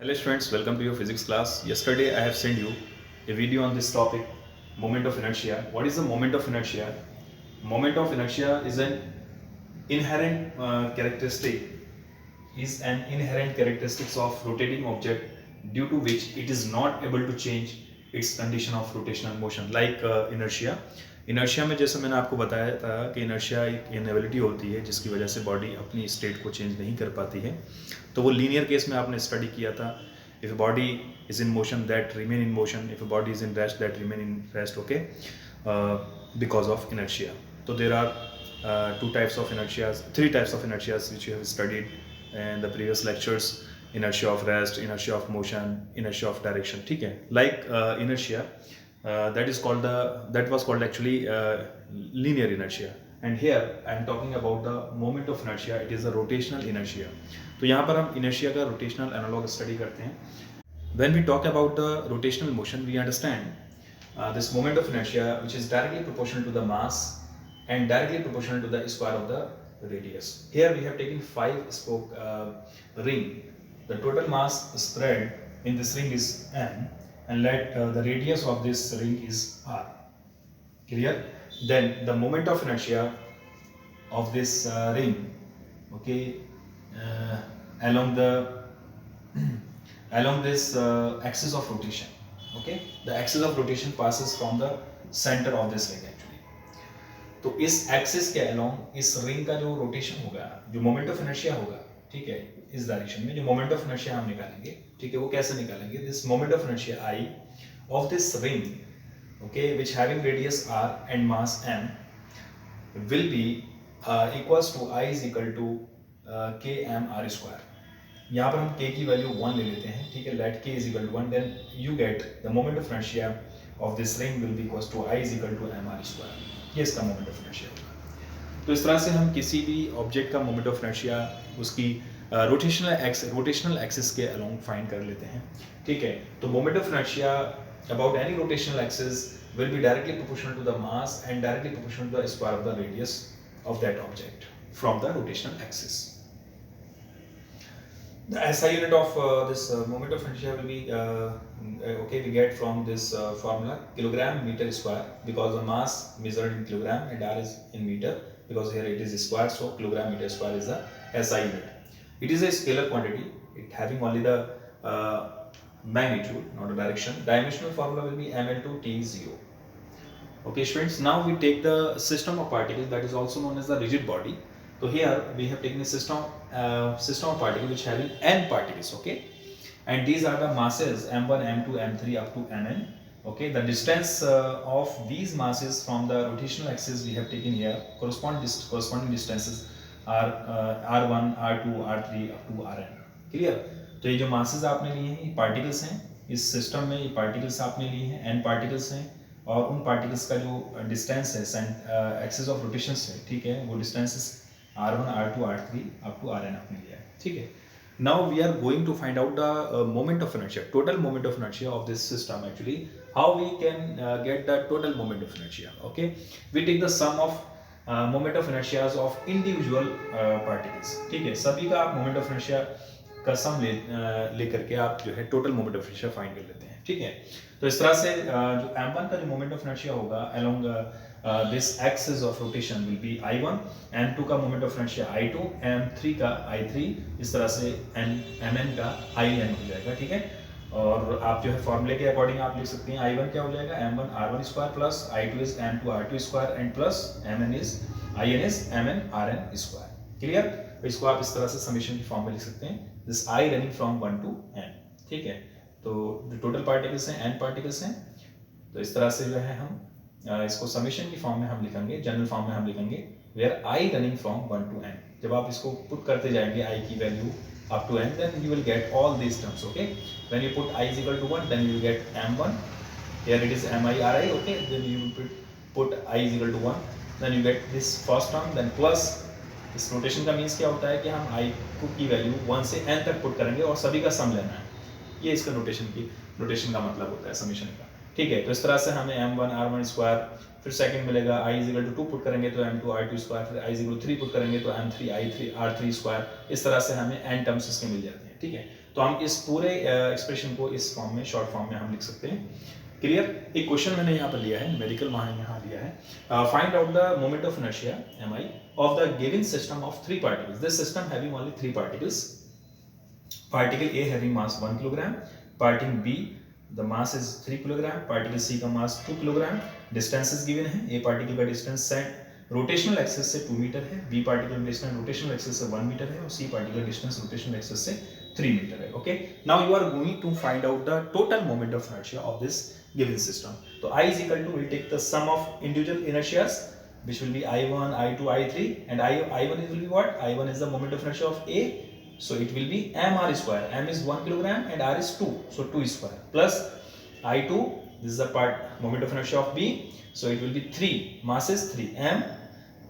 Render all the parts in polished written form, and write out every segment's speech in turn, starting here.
Hello students, welcome to your physics class. Yesterday I have sent you a video on this topic, moment of inertia. What is the moment of inertia? Moment of inertia is an inherent characteristics of rotating object due to which it is not able to change its condition of rotational motion like inertia. Inertia में जैसे मैंने आपको बताया था कि inertia एक inability होती है जिसकी वजह से बॉडी अपनी स्टेट को चेंज नहीं कर पाती है. तो वो लीनियर केस में आपने स्टडी किया था. If a body is in motion that remain in motion, if a body is in rest that remain in rest. Okay, because of inertia. तो there are two types of inertias, three types of inertias which you have studied in the previous lectures: inertia of rest, inertia of motion, inertia of direction. ठीक है, like inertia that was called actually linear inertia, and here I am talking about the moment of inertia. It is a rotational inertia. तो यहाँ पर हम inertia का rotational analog study करते हैं. When we talk about the rotational motion, we understand this moment of inertia which is directly proportional to the mass and directly proportional to the square of the radius. Here we have taken 5-spoke ring. The total mass spread in this ring is m, and let the radius of this ring is r. Clear? Then the moment of inertia of this ring, okay, along this axis of rotation. Okay, the axis of rotation passes from the center of this ring actually. तो इस axis के along इस ring का जो rotation होगा, जो moment of inertia होगा, ठीक है, इस डायरेक्शन में जो मोमेंट ऑफ इनर्शिया हम निकालेंगे, ठीक है, वो कैसे निकालेंगे? This moment of inertia I of this ring, okay, which having radius r and mass m will be equals to I is equal to km r². यहाँ पर हम k की वैल्यू 1 ले लेते हैं, ठीक है, let k is equal to 1, then you get the moment of inertia of this ring will be equals to I is equal to mr². ये इसका मोमेंट ऑफ इनर्शिया होगा. तो इस तरह से हम किसी भी ऑब्जेक्ट का मोमेंट ऑफ इनर्शिया उसकी रोटेशनल एक्सिस के अलोंग फाइंड कर लेते हैं, ठीक है. तो moment of inertia about any rotational axis will be directly proportional to the mass and directly proportional to the square of the radius of that object from the rotational axis. The SI unit of this moment of inertia will be okay, we get from this formula kilogram meter square, because the mass measured in kilogram and r is in meter, because here it is square, so kilogram meter square is the SI unit. It is a scalar quantity, it having only the magnitude, not a direction. Dimensional formula will be ml2 t0. Okay students, now we take the system of particles that is also known as the rigid body. So here we have taken a system of particles which having n particles, okay, and these are the masses m1, m2, m3 up to mn. Okay, the distance of these masses from the rotational axis we have taken here. Corresponding distances are r1, r2, r3 up to rn. Clear? तो ये जो masses आपने लिए हैं ये particles हैं. इस system में ये particles आपने लिए हैं, n particles हैं, और उन particles का जो distance है axis of rotation से, ठीक है, वो distances r1, r2, r3 up to rn आपने लिया है, ठीक है. Now we are going to find out the moment of inertia, total moment of inertia of this system. Actually, how we can get the total moment of inertia? Okay, we take the sum of moment of inertias of individual particles. ठीक है, सभी का आप moment of inertia का सम लेकर के आप जो है total moment of inertia find कर लेते हैं, ठीक है. तो इस तरह से जो m1 का जो moment of inertia होगा along this axis of rotation will be I1, m2 का moment of inertia I2, m3 का I3, इस तरह से mn का In हो जाएगा, ठीक है. और आप जो है फॉर्मूले के अकॉर्डिंग आप लिख सकते हैं I1 क्या हो जाएगा, m1 r1 square plus I2 is m2 r2 square and plus In is mn rn square. Clear? तो इसको आप इस तरह से समेशन की फॉर्म में लिख सकते हैं, this I running from 1 to n, ठीक है. तो जो टोटल पार्टिकल्स हैं n पार्टिकल्स हैं, तो इस तरह से जो है हम इसको समेशन की फॉर्म में हम लिखेंगे, जनरल फॉर्म में हम लिखेंगे where I running from 1 to n. जब आप इसको पुट करते जाएंगे I की value up to n, then you will get all these terms. Okay, when you put I is equal to 1, then you will get m1, here it is mi-ri, okay, then you will put I is equal to 1, then you get this first term, then plus इस rotation का means क्या होता है कि हम I की value 1 से n तक पुट करेंगे और सभी का सम लेना है. ये इसका रोटेशन का मतलब होता है समेशन का, ठीक है. तो इस तरह से हमें m1 r1 स्क्वायर, फिर सेकंड मिलेगा I is equal to 2 put करेंगे तो m2 r2 स्क्वायर, फिर I is equal to 3 put करेंगे तो m3 r3 स्क्वायर. इस तरह से हमें n टर्म्स इसके मिल जाते हैं, ठीक है. तो हम इस पूरे एक्सप्रेशन को इस फॉर्म में, शॉर्ट फॉर्म में हम लिख सकते हैं। क्लियर? एक क्वेश्चन मैंने यहाँ पर लिया है, न्यूमेरिकल वहाँ यहाँ लिया है, find out the moment of inertia mi of the given system of 3 particles. This system having only 3 particles. Particle A having mass 1 kilogram, particle B the mass is 3 kilogram, particle C का mass 2 kilogram. Distances given है, A particle का distance rotational axis से 2 metre है, B particle का distance rotational axis से 1 metre है और C particle का डिस्टेंस रोटेशनल एक्सिस से 3 मीटर है। Okay, now you are going to find out the total moment of inertia of this given system. तो I is equal to, we'll take the sum of individual inertias which will be I1, I2, I3 and I1 will be what? I1 is the moment of inertia of A, so it will be mr square. M is 1 kilogram and r is 2, so 2 square, plus I2, this is the part moment of inertia of B, so it will be 3, mass is 3 m,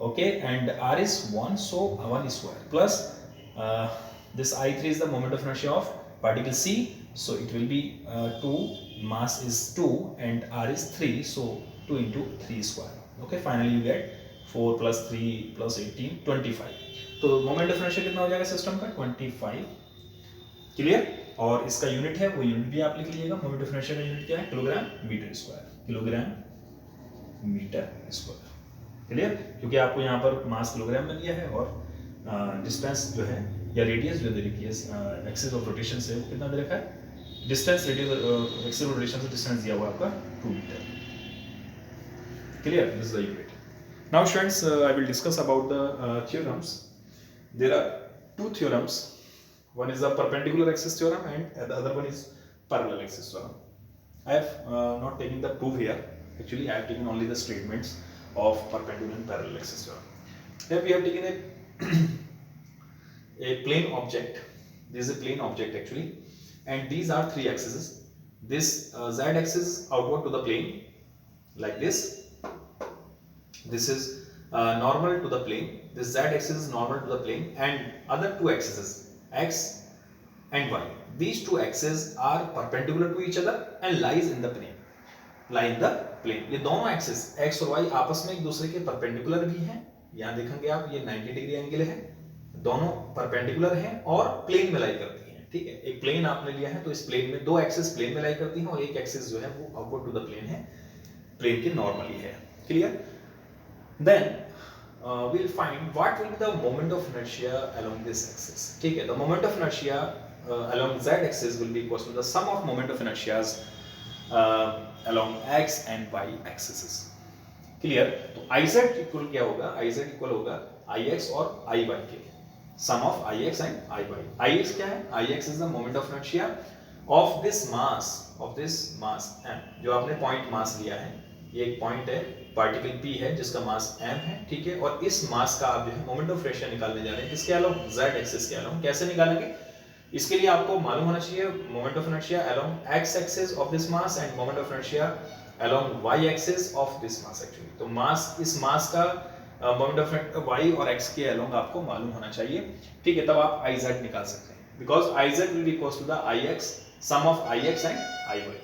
okay, and r is 1, so 1 square, plus this I3 is the moment of inertia of particle C, so it will be 2, mass is 2 and r is 3, so 2 into 3 square. Okay, finally you get 4 plus 3 plus 18, 25. तो moment of inertia कितना हो जाएगा system का? 25. Clear? और इसका unit है, वो unit भी आप लिख लीजिएगा। मोमेंट ऑफ इनर्शिया का यूनिट क्या है? Kilogram metre square, kilogram metre square. Clear? क्योंकि आपको यहाँ पर मास किलोग्राम में दिया है और डिस्टेंस जो है या रेडियस जो दे रखी है एक्सिस ऑफ रोटेशन से, वो कितना दे रखा है? Distance radius axis of rotation से डिस्टेंस दिया हुआ आपका 2 metre. Clear? This is the unit. Now students, I will discuss about the theorems. There are 2 theorems. One is the perpendicular axis theorem and the other one is parallel axis theorem. I have not taken the proof here. Actually, I have taken only the statements of perpendicular and parallel axis theorem. Here we have taken a plane object. This is a plane object actually, and these are 3 axes. This z axis outward to the plane like this. This is normal to the plane. This z axis is normal to the plane, and other 2 axes x and y. These 2 axes are perpendicular to each other and lies in the plane. Lie in the plane. ये दोनों axes x और y आपस में एक दूसरे के perpendicular भी हैं। यहाँ देखेंगे आप, ये 90 डिग्री एंगल है, दोनों perpendicular हैं और plane में लाई करती हैं। ठीक है, एक plane आपने लिया है तो इस plane में 2 axes plane में लाई करती हैं और एक axis जो है वो outward to the plane है, plane के normally है। Clear? Then we'll find what will be the moment of inertia along this axis. ठीक है, the moment of inertia along z axis will be equal to the sum of moment of inertias along x and y axes. Clear? तो Iz equal क्या होगा? Iz equal होगा Ix और Iy के sum of Ix and Iy. Ix क्या है? Ix is the moment of inertia of this mass m. जो आपने point mass लिया है, ये एक पॉइंट है, पार्टिकल P है जिसका मास m है। ठीक है, और इस मास का आप जो है मोमेंट ऑफ इनर्शिया निकालने जा रहे हैं किसके अलोंग? z एक्सिस के अलोंग। कैसे निकालेंगे? इसके लिए आपको मालूम होना चाहिए moment of inertia along x axis of this mass end moment of inertia along y axis of this mass actually. तो मास, इस मास का मोमेंट ऑफ इनर्शिया y और x के अलोंग आपको मालूम होना चाहिए। ठीक है, तब आप Iz निकाल सकते हैं, because Iz will be equal to the Ix, sum of Ix and Iy.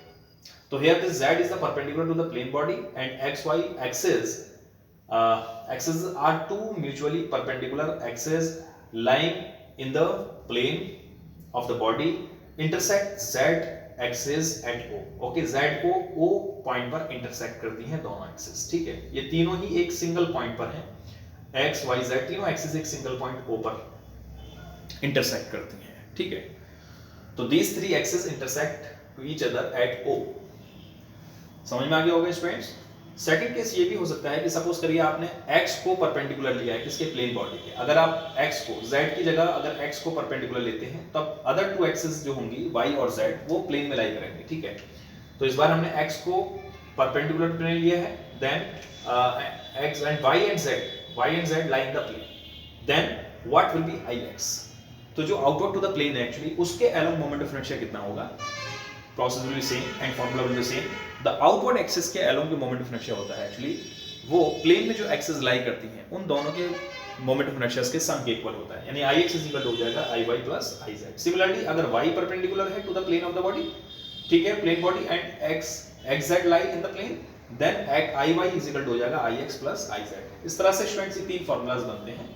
So here this z is the perpendicular to the plane body and xy axes are 2 mutually perpendicular axes lying in the plane of the body, intersect z axis at O. Okay, z को O point पर intersect करती हैं दोनों axes। ठीक है, ये तीनों ही एक सिंगल पॉइंट पर हैं, x y z तीनों axes एक सिंगल पॉइंट O पर intersect करती हैं। ठीक है, तो these 3 axes intersect to each other at O. समझ में आ गया होगा स्टूडेंट्स? सेकंड केस ये भी हो सकता है कि सपोज करिए आपने x को परपेंडिकुलर लिया है किसके? प्लेन बॉडी के। अगर आप x को z की जगह अगर x को परपेंडिकुलर लेते हैं तब अदर 2 एक्सिस जो होंगी y और z वो प्लेन में लाई करेंगे। ठीक है, तो इस बार हमने x को परपेंडिकुलर प्लेन लिया है, then x and y and z lie in the plane, then what will be Ix? तो जो आउटवर्ड टू द प्लेन है एक्चुअली उसके अलोंग मोमेंट ऑफ इनर्शिया कितना होगा? Process will be same and formula will be same. The outward axis के along जो moment of inertia होता है एक्चुअली वो प्लेन में जो एक्सिस लाई करती हैं उन दोनों के मोमेंट ऑफ इनर्शिया के सम के इक्वल होता है, यानी Ix इज इक्वल हो जाएगा Iy प्लस Iz। सिमिलरली अगर y परपेंडिकुलर है to the plane of the body, ठीक है, plane body and xz lie in the plane, then Iy is equal हो जाएगा Ix प्लस Iz। इस तरह से स्टूडेंट्स ये 3 फार्मूलाज बनते हैं।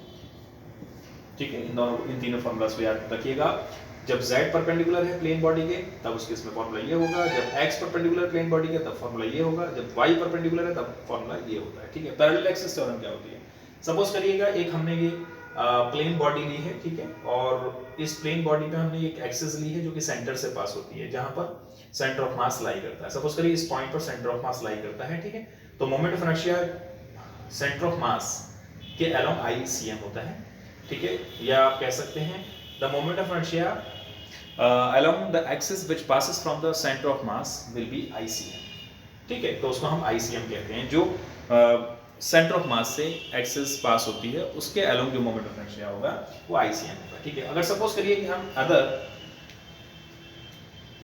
ठीक है, इन तीनों फार्मूलाज को याद रखिएगा। जब z परपेंडिकुलर है प्लेन बॉडी के तब उसके इसमें फॉर्मूला ये होगा, जब x परपेंडिकुलर प्लेन बॉडी के तब फॉर्मूला ये होगा, जब y परपेंडिकुलर है तब फॉर्मूला ये होता है। ठीक है, पैरेलल एक्सिस थ्योरम क्या होती है? सपोज करिएगा एक हमने ये प्लेन बॉडी ली है, ठीक है, और इस प्लेन बॉडी पे हमने एक एक्सिस ली है जो कि सेंटर से पास होती है, जहां पर सेंटर ऑफ मास लाई करता है। सपोज करिए इस पॉइंट पर सेंटर ऑफ मास लाई करता है, ठीक है, तो moment of inertia centre of mass के अलोंग ICM होता है, ठीक है, या आप कह सकते हैं the moment of inertia along the axis which passes from the center of mass will be ICM। ठीक है, तो उसको हम ICM कहते हैं, जो सेंटर ऑफ मास से एक्सिस पास होती है उसके अलोंग जो मोमेंट ऑफ इनर्शिया होगा वो ICM होगा। ठीक है, अगर सपोज करिए कि हम अदर